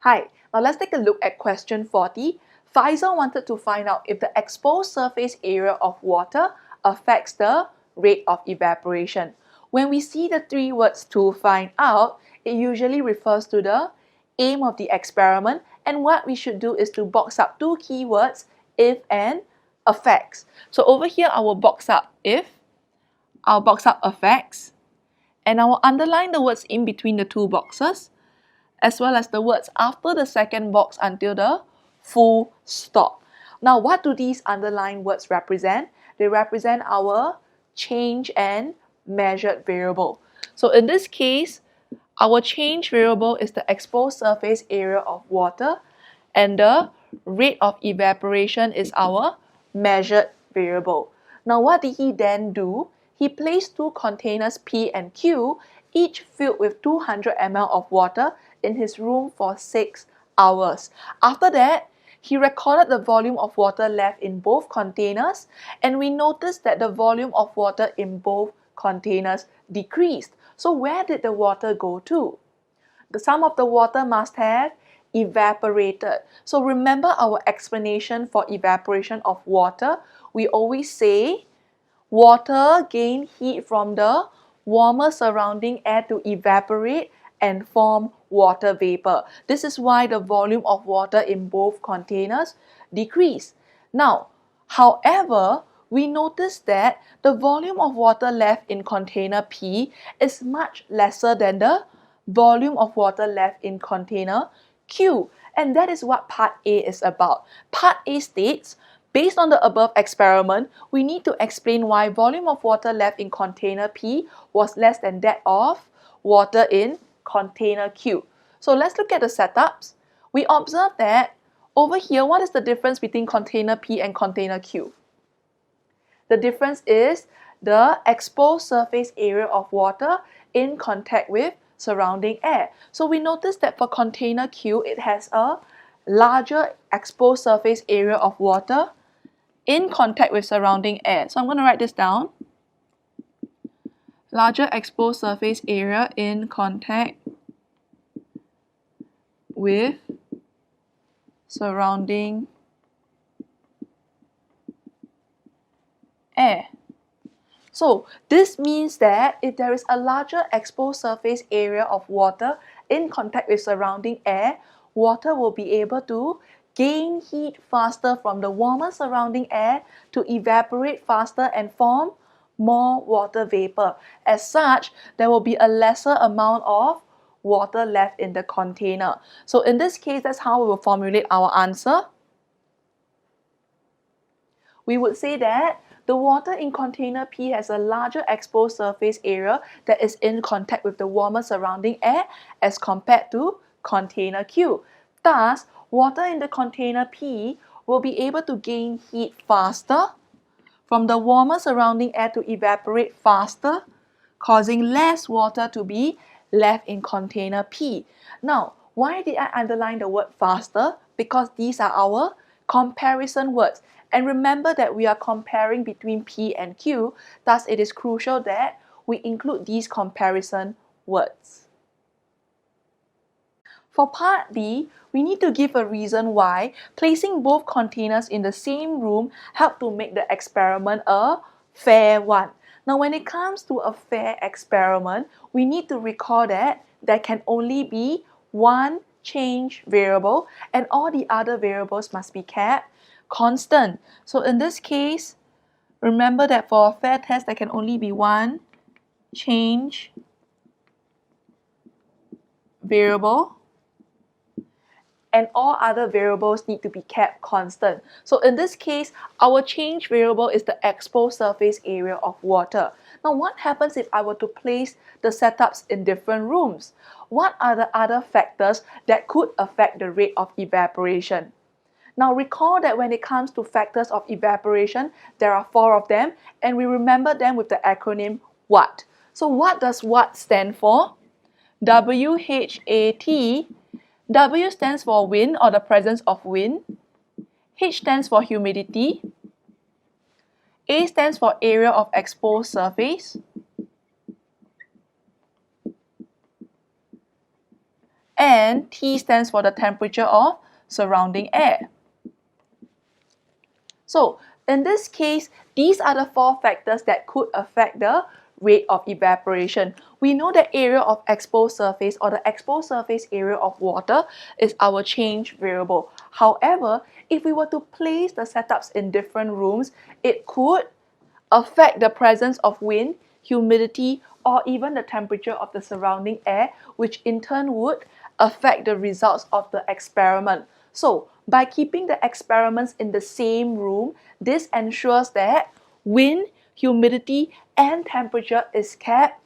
Hi, now let's take a look at question 40. Faisal wanted to find out if the exposed surface area of water affects the rate of evaporation. When we see the three words to find out, it usually refers to the aim of the experiment, and what we should do is to box up two keywords, if and affects. So over here I will box up if, I'll box up affects, and I will underline the words in between the two boxes, as well as the words after the second box until the full stop. Now, what do these underlined words represent? They represent our change and measured variable. So in this case, our change variable is the exposed surface area of water, and the rate of evaporation is our measured variable. Now, what did he then do? He placed two containers P and Q, each filled with 200 ml of water, in his room for 6 hours. After that, he recorded the volume of water left in both containers, and we noticed that the volume of water in both containers decreased. So where did the water go to? Some of the water must have evaporated. So remember our explanation for evaporation of water. We always say water gain heat from the warmer surrounding air to evaporate and form water vapor. This is why the volume of water in both containers decreased. Now, however, we notice that the volume of water left in container P is much lesser than the volume of water left in container Q. And that is what part A is about. Part A states, based on the above experiment, we need to explain why volume of water left in container P was less than that of water in container Q. So let's look at the setups. We observe that over here, what is the difference between container P and container Q? The difference is the exposed surface area of water in contact with surrounding air. So we notice that for container Q, it has a larger exposed surface area of water in contact with surrounding air. So I'm going to write this down. Larger exposed surface area in contact with surrounding air. So this means that if there is a larger exposed surface area of water in contact with surrounding air, water will be able to gain heat faster from the warmer surrounding air to evaporate faster and form more water vapor. As such, there will be a lesser amount of water left in the container. So in this case, that's how we will formulate our answer. We would say that the water in container P has a larger exposed surface area that is in contact with the warmer surrounding air as compared to container Q. Thus, water in the container P will be able to gain heat faster from the warmer surrounding air to evaporate faster, causing less water to be left in container P. Now, why did I underline the word faster? Because these are our comparison words. And remember that we are comparing between P and Q, thus it is crucial that we include these comparison words. For part B, we need to give a reason why placing both containers in the same room helped to make the experiment a fair one. Now, when it comes to a fair experiment, we need to recall that there can only be one change variable and all the other variables must be kept constant. So in this case, remember that for a fair test, there can only be one change variable and all other variables need to be kept constant. So in this case, our change variable is the exposed surface area of water. Now, what happens if I were to place the setups in different rooms? What are the other factors that could affect the rate of evaporation? Now, recall that when it comes to factors of evaporation, there are 4 of them, and we remember them with the acronym WHAT. So what does WHAT stand for? WHAT. W stands for wind or the presence of wind. H stands for humidity. A stands for area of exposed surface. and T stands for the temperature of surrounding air. So in this case, these are the four factors that could affect the rate of evaporation. We know the area of exposed surface or the exposed surface area of water is our change variable. However, if we were to place the setups in different rooms, it could affect the presence of wind, humidity, or even the temperature of the surrounding air, which in turn would affect the results of the experiment. So, by keeping the experiments in the same room, this ensures that wind, humidity, and temperature is kept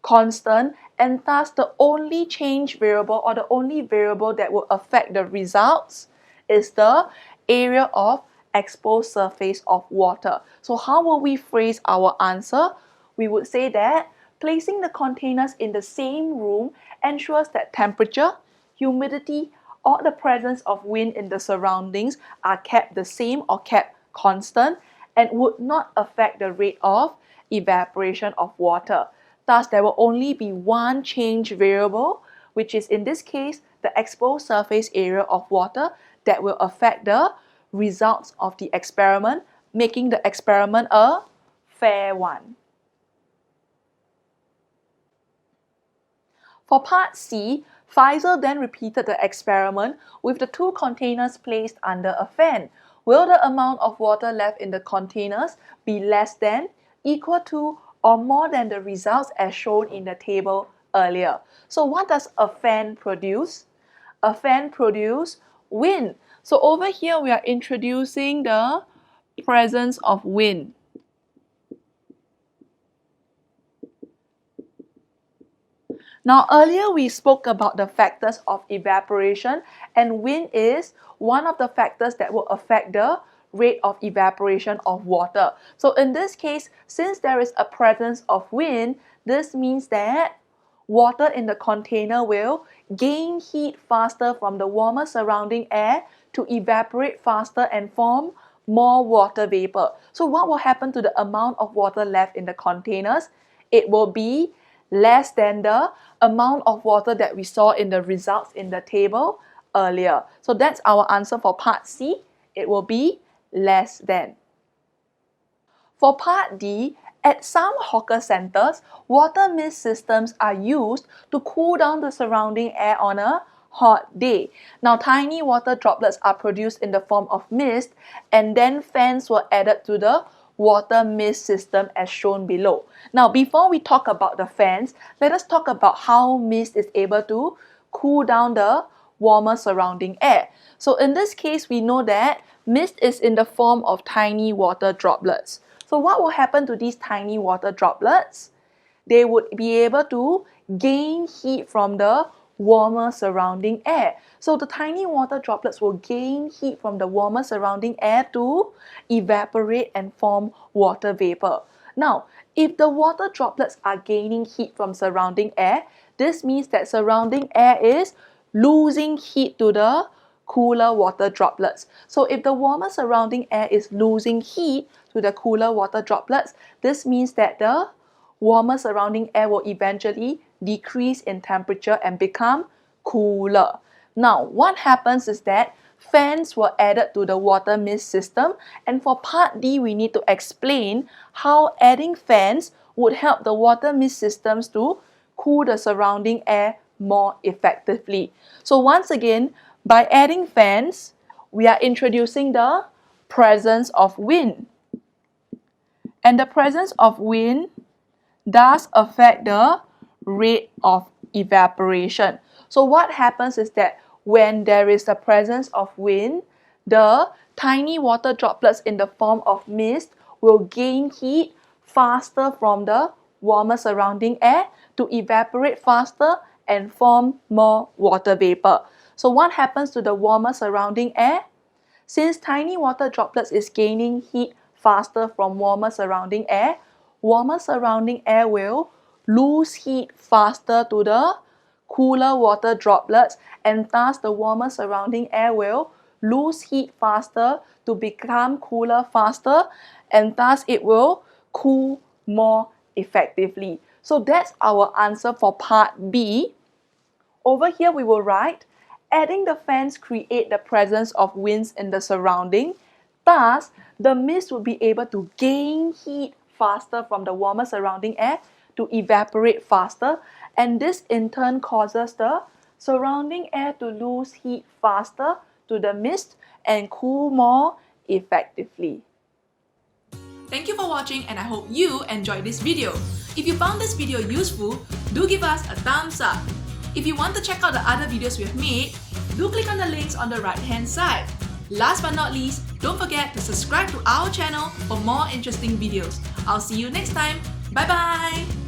constant, and thus the only change variable or the only variable that will affect the results is the area of exposed surface of water. So how will we phrase our answer? We would say that placing the containers in the same room ensures that temperature, humidity, or the presence of wind in the surroundings are kept the same or kept constant and would not affect the rate of evaporation of water. Thus, there will only be one change variable, which is in this case the exposed surface area of water, that will affect the results of the experiment, making the experiment a fair one. For part C, Faisal then repeated the experiment with the two containers placed under a fan. Will the amount of water left in the containers be less than, equal to, or more than the results as shown in the table earlier? So what does a fan produce? A fan produces wind. So over here we are introducing the presence of wind. Now earlier we spoke about the factors of evaporation, and wind is one of the factors that will affect the rate of evaporation of water. So in this case, since there is a presence of wind, this means that water in the container will gain heat faster from the warmer surrounding air to evaporate faster and form more water vapor. So what will happen to the amount of water left in the containers? It will be less than the amount of water that we saw in the results in the table earlier. So that's our answer for part C. It will be less than. For part D, at some hawker centers, water mist systems are used to cool down the surrounding air on a hot day. Now, tiny water droplets are produced in the form of mist, and then fans were added to the water mist system as shown below. Now, before we talk about the fans, let us talk about how mist is able to cool down the warmer surrounding air. So in this case, we know that mist is in the form of tiny water droplets. So what will happen to these tiny water droplets? They would be able to gain heat from the warmer surrounding air. So the tiny water droplets will gain heat from the warmer surrounding air to evaporate and form water vapor. Now, if the water droplets are gaining heat from surrounding air, this means that surrounding air is losing heat to the cooler water droplets. So if the warmer surrounding air is losing heat to the cooler water droplets, this means that the warmer surrounding air will eventually decrease in temperature and become cooler. Now, what happens is that fans were added to the water mist system, and for part D, we need to explain how adding fans would help the water mist systems to cool the surrounding air more effectively. So once again, by adding fans, we are introducing the presence of wind. And the presence of wind does affect the rate of evaporation. So what happens is that when there is the presence of wind, the tiny water droplets in the form of mist will gain heat faster from the warmer surrounding air to evaporate faster and form more water vapor. So what happens to the warmer surrounding air? Since tiny water droplets is gaining heat faster from warmer surrounding air will lose heat faster to the cooler water droplets, and thus the warmer surrounding air will lose heat faster to become cooler faster, and thus it will cool more effectively. So that's our answer for part B. Over here we will write, adding the fans create the presence of winds in the surrounding. Thus, the mist will be able to gain heat faster from the warmer surrounding air to evaporate faster, and this in turn causes the surrounding air to lose heat faster to the mist and cool more effectively. Thank you for watching, and I hope you enjoyed this video. If you found this video useful, do give us a thumbs up. If you want to check out the other videos we have made, do click on the links on the right hand side. Last but not least, don't forget to subscribe to our channel for more interesting videos. I'll see you next time. Bye bye!